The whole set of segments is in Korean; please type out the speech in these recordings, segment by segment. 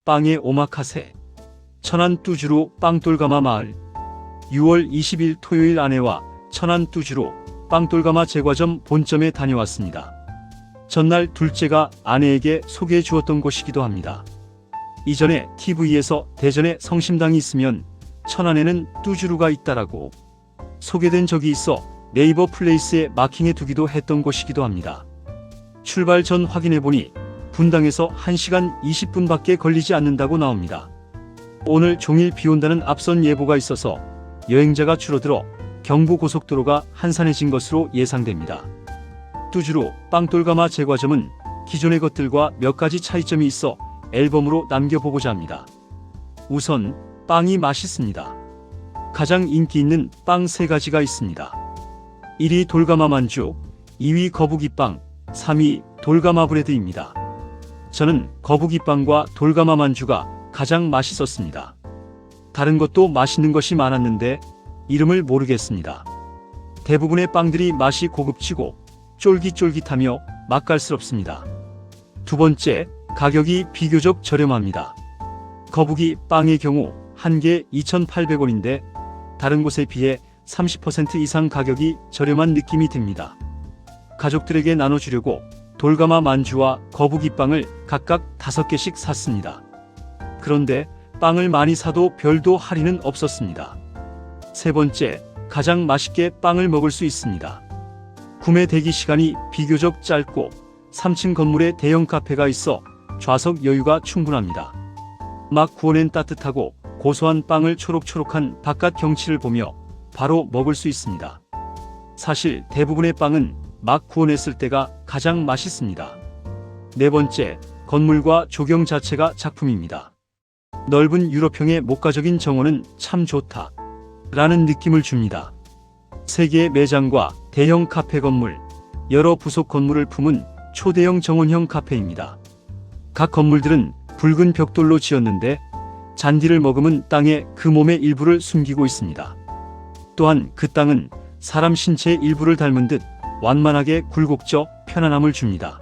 빵의 오마카세. 천안 뚜주로 빵돌가마 마을. 6월 20일 토요일 아내와 천안 뚜주로 빵돌가마 제과점 본점에 다녀왔습니다. 전날 둘째가 아내에게 소개해 주었던 곳이기도 합니다. 이전에 TV에서 대전에 성심당이 있으면 천안에는 뚜주루가 있다라고 소개된 적이 있어 네이버 플레이스에 마킹해 두기도 했던 곳이기도 합니다. 출발 전 확인해보니 분당에서 1시간 20분밖에 걸리지 않는다고 나옵니다. 오늘 종일 비온다는 앞선 예보가 있어서 여행자가 줄어들어 경부고속도로가 한산해진 것으로 예상됩니다. 뚜주루 빵돌가마 제과점은 기존의 것들과 몇 가지 차이점이 있어 앨범으로 남겨보고자 합니다. 우선 빵이 맛있습니다. 가장 인기 있는 빵 3가지가 있습니다. 1위 돌가마 만주, 2위 거북이빵, 3위 돌가마 브레드입니다. 저는 거북이빵과 돌가마 만주가 가장 맛있었습니다. 다른 것도 맛있는 것이 많았는데 이름을 모르겠습니다. 대부분의 빵들이 맛이 고급지고 쫄깃쫄깃하며 맛깔스럽습니다. 두 번째, 가격이 비교적 저렴합니다. 거북이 빵의 경우 한 개 2,800원인데 다른 곳에 비해 30% 이상 가격이 저렴한 느낌이 듭니다. 가족들에게 나눠주려고 돌가마 만주와 거북이빵을 각각 5개씩 샀습니다. 그런데 빵을 많이 사도 별도 할인은 없었습니다. 세 번째, 가장 맛있게 빵을 먹을 수 있습니다. 구매 대기 시간이 비교적 짧고 3층 건물에 대형 카페가 있어 좌석 여유가 충분합니다. 막 구워낸 따뜻하고 고소한 빵을 초록초록한 바깥 경치를 보며 바로 먹을 수 있습니다. 사실 대부분의 빵은 막 구워냈을 때가 가장 맛있습니다. 네 번째, 건물과 조경 자체가 작품입니다. 넓은 유럽형의 목가적인 정원은 참 좋다 라는 느낌을 줍니다. 3개의 매장과 대형 카페 건물, 여러 부속 건물을 품은 초대형 정원형 카페입니다. 각 건물들은 붉은 벽돌로 지었는데 잔디를 머금은 땅에 그 몸의 일부를 숨기고 있습니다. 또한 그 땅은 사람 신체의 일부를 닮은 듯 완만하게 굴곡져 편안함을 줍니다.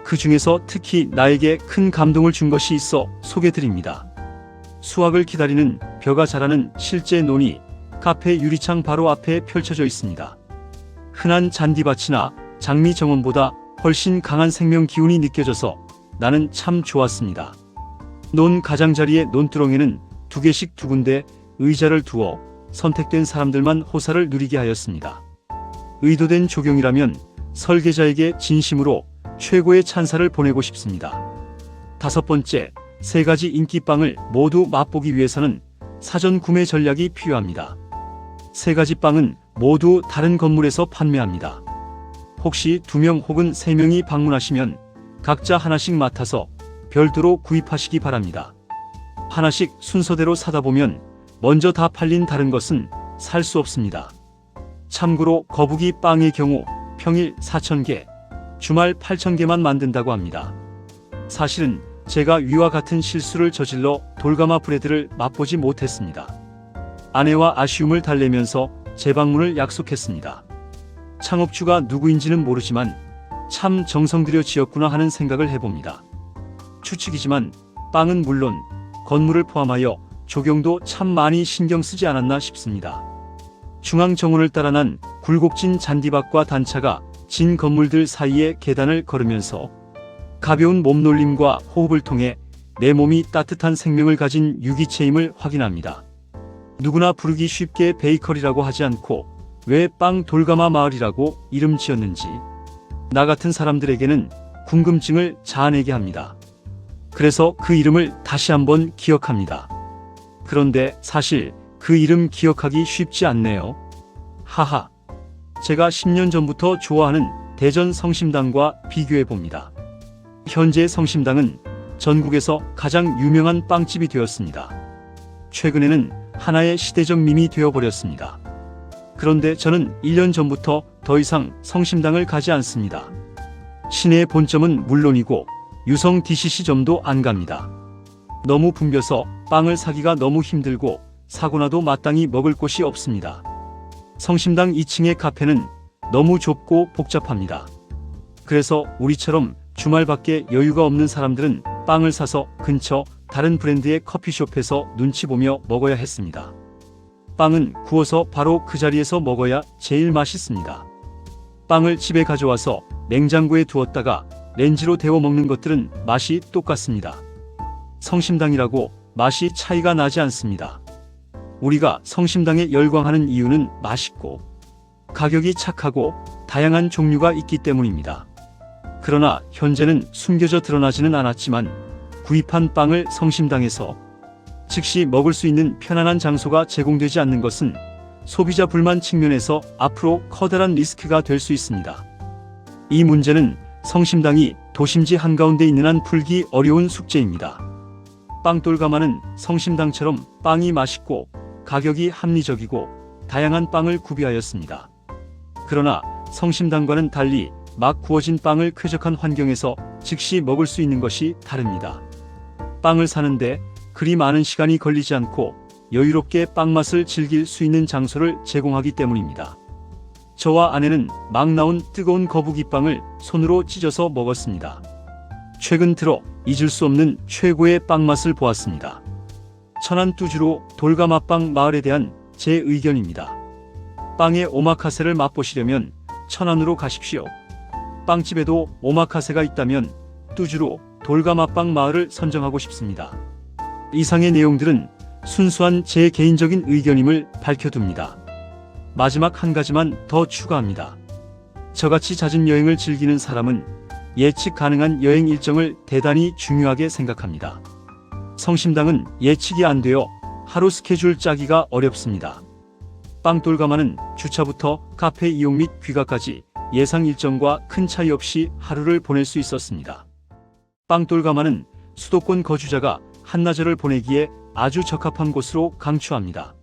그 중에서 특히 나에게 큰 감동을 준 것이 있어 소개드립니다. 수확을 기다리는 벼가 자라는 실제 논이 카페 유리창 바로 앞에 펼쳐져 있습니다. 흔한 잔디밭이나 장미 정원보다 훨씬 강한 생명 기운이 느껴져서 나는 참 좋았습니다. 논 가장자리의 논두렁에는 2개씩 2군데 의자를 두어 선택된 사람들만 호사를 누리게 하였습니다. 의도된 조경이라면 설계자에게 진심으로 최고의 찬사를 보내고 싶습니다. 5번째, 3가지 인기빵을 모두 맛보기 위해서는 사전 구매 전략이 필요합니다. 3가지 빵은 모두 다른 건물에서 판매합니다. 혹시 2명 혹은 3명이 방문하시면 각자 하나씩 맡아서 별도로 구입하시기 바랍니다. 하나씩 순서대로 사다 보면 먼저 다 팔린 다른 것은 살 수 없습니다. 참고로 거북이 빵의 경우 평일 4,000개, 주말 8,000개만 만든다고 합니다. 사실은 제가 위와 같은 실수를 저질러 돌가마 브레드를 맛보지 못했습니다. 아내와 아쉬움을 달래면서 재방문을 약속했습니다. 창업주가 누구인지는 모르지만 참 정성 들여 지었구나 하는 생각을 해봅니다. 추측이지만 빵은 물론 건물을 포함하여 조경도 참 많이 신경 쓰지 않았나 싶습니다. 중앙 정원을 따라 난 굴곡진 잔디밭과 단차가 진 건물들 사이의 계단을 걸으면서 가벼운 몸놀림과 호흡을 통해 내 몸이 따뜻한 생명을 가진 유기체임을 확인합니다. 누구나 부르기 쉽게 베이커리라고 하지 않고 왜 빵 돌가마 마을이라고 이름 지었는지 나 같은 사람들에게는 궁금증을 자아내게 합니다. 그래서 그 이름을 다시 한번 기억합니다. 그런데 사실 그 이름 기억하기 쉽지 않네요. 하하. 제가 10년 전부터 좋아하는 대전 성심당과 비교해 봅니다. 현재 성심당은 전국에서 가장 유명한 빵집이 되었습니다. 최근에는 하나의 시대적 밈이 되어버렸습니다. 그런데 저는 1년 전부터 더 이상 성심당을 가지 않습니다. 시내 본점은 물론이고 유성 DCC점도 안 갑니다. 너무 붐벼서 빵을 사기가 너무 힘들고 사고나도 마땅히 먹을 곳이 없습니다. 성심당 2층의 카페는 너무 좁고 복잡합니다. 그래서 우리처럼 주말밖에 여유가 없는 사람들은 빵을 사서 근처 다른 브랜드의 커피숍에서 눈치 보며 먹어야 했습니다. 빵은 구워서 바로 그 자리에서 먹어야 제일 맛있습니다. 빵을 집에 가져와서 냉장고에 두었다가 렌지로 데워 먹는 것들은 맛이 똑같습니다. 성심당이라고 맛이 차이가 나지 않습니다. 우리가 성심당에 열광하는 이유는 맛있고 가격이 착하고 다양한 종류가 있기 때문입니다. 그러나 현재는 숨겨져 드러나지는 않았지만 구입한 빵을 성심당에서 즉시 먹을 수 있는 편안한 장소가 제공되지 않는 것은 소비자 불만 측면에서 앞으로 커다란 리스크가 될 수 있습니다. 이 문제는 성심당이 도심지 한가운데 있는 한 풀기 어려운 숙제입니다. 빵돌가마는 성심당처럼 빵이 맛있고 가격이 합리적이고 다양한 빵을 구비하였습니다. 그러나 성심당과는 달리 막 구워진 빵을 쾌적한 환경에서 즉시 먹을 수 있는 것이 다릅니다. 빵을 사는데 그리 많은 시간이 걸리지 않고 여유롭게 빵 맛을 즐길 수 있는 장소를 제공하기 때문입니다. 저와 아내는 막 나온 뜨거운 거북이빵을 손으로 찢어서 먹었습니다. 최근 들어 잊을 수 없는 최고의 빵 맛을 보았습니다. 천안 뚜주로 돌가마빵 마을에 대한 제 의견입니다. 빵의 오마카세를 맛보시려면 천안으로 가십시오. 빵집에도 오마카세가 있다면 뚜주로 돌가마빵 마을을 선정하고 싶습니다. 이상의 내용들은 순수한 제 개인적인 의견임을 밝혀둡니다. 마지막 한 가지만 더 추가합니다. 저같이 잦은 여행을 즐기는 사람은 예측 가능한 여행 일정을 대단히 중요하게 생각합니다. 성심당은 예측이 안 되어 하루 스케줄 짜기가 어렵습니다. 빵돌가마는 주차부터 카페 이용 및 귀가까지 예상 일정과 큰 차이 없이 하루를 보낼 수 있었습니다. 빵돌가마는 수도권 거주자가 한나절을 보내기에 아주 적합한 곳으로 강추합니다.